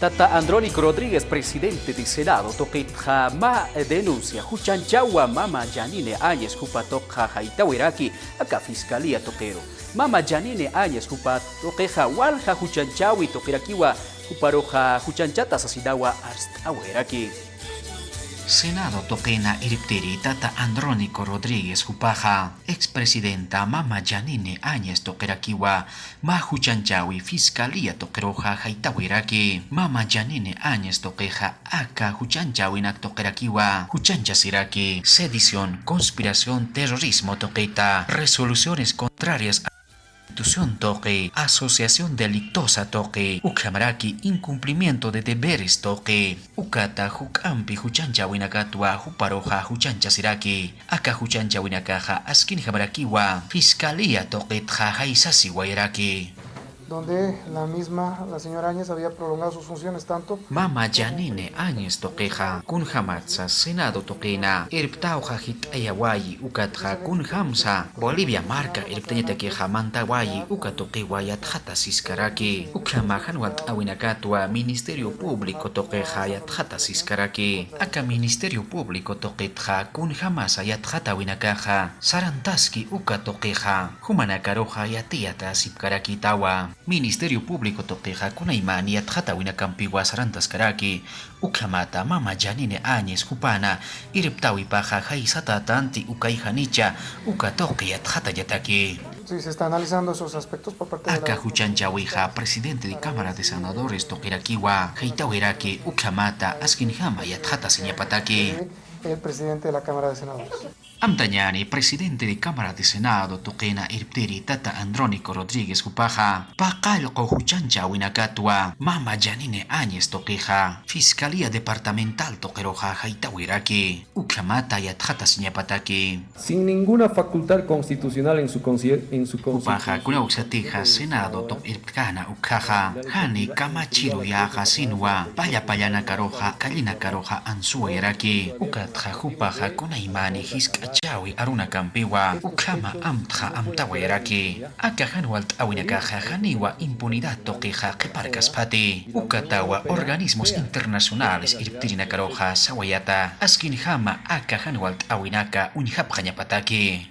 Tata Andrónico Rodríguez, presidente del Senado, toquetja ma denuncia, Huchanchawa Mama Janine Áñez, Jupatoja Haitawiraki, acá Fiscalía Toquero. Mama Janine Áñez, Jupatoqueja, Walja Huchanchawi, Toquerakiwa, Juparoja Huchanchata, Sasidawa, Astawiraki. Senado toquena iriptiri Tata Andrónico Rodríguez Jupaja, expresidenta Mama Janine Áñez toquerakiwa, ma Huchanchawi Fiscalía toqueroja Haitawiraki, Mama Janine Áñez toqueja aka Huchanchawinak toquerakiwa, Huchanchasiraki, sedición, conspiración, terrorismo toqueta, resoluciones contrarias Constitución toque, asociación delictosa toque, ukamaraki incumplimiento de deberes toque, ukata hukampi huchanchawinakatua huparoja huchanchasiraki, aka huchanchawinakaja askinjamarakiwa, fiscalía toque tjajaisasi guayraki. Donde la señora Áñez había prolongado sus funciones tanto. Mama Janine Áñez toqueja, kunjamatsa Senado toquena, irptauja hit ayawayi ukatja kunjamsa, Bolivia marca irpteñetequeja mantawayi ukatoquewayat jata siskaraki, uklamajan wat awinakatua Ministerio Público toqueja yat jata siskaraki, aka Ministerio Público toquetja kunjamasa yat jata winakaja, sarantaski ukatoqueja, humanakaroja yatiata sipkaraki tawa. Ministerio Público toqueja kunaimani yatjata winakampiwa sarantaskaraki, uklamata Mama Janine Áñez Jupana, iriptawi paja jaisata tanti ukaijanicha, ukatoque yatjata yataki. Sí, se está analizando esos aspectos por parte de la... Aka Huchanchawija, presidente de Cámara de Senadores toquerakiwa, heitawiraki, uklamata, askinjama yatjata señapataki. El presidente de la Cámara de Senadores. Amtañani, presidente de Cámara de Senado, toquena irpteri Tata Andrónico Rodríguez Jupaja, Paqalco Huchancha Winakatua, Mama Janine Áñez toqueja, Fiscalía Departamental toqueroja Haitawiraki, Uklamata yatjata siñapataki. Sin ninguna facultad constitucional en su Jupaja, Kunauxatija, Senado tok irpkana ukjaja, Hani Kamachiru yaja sinua, Payana Karoja, Kalina Karoja Ansuairaki, Ukatja Jupaja Kunaimani Hiska Chawi aruna kampiwa ukama amtja amtawairaki akajan walt awinakaja janiwa impunidad toqueja keparkaspati ukatawa organismos internacionales irptirina karoja sawayata askinjama akajan walt awinaka unjapjañapataki.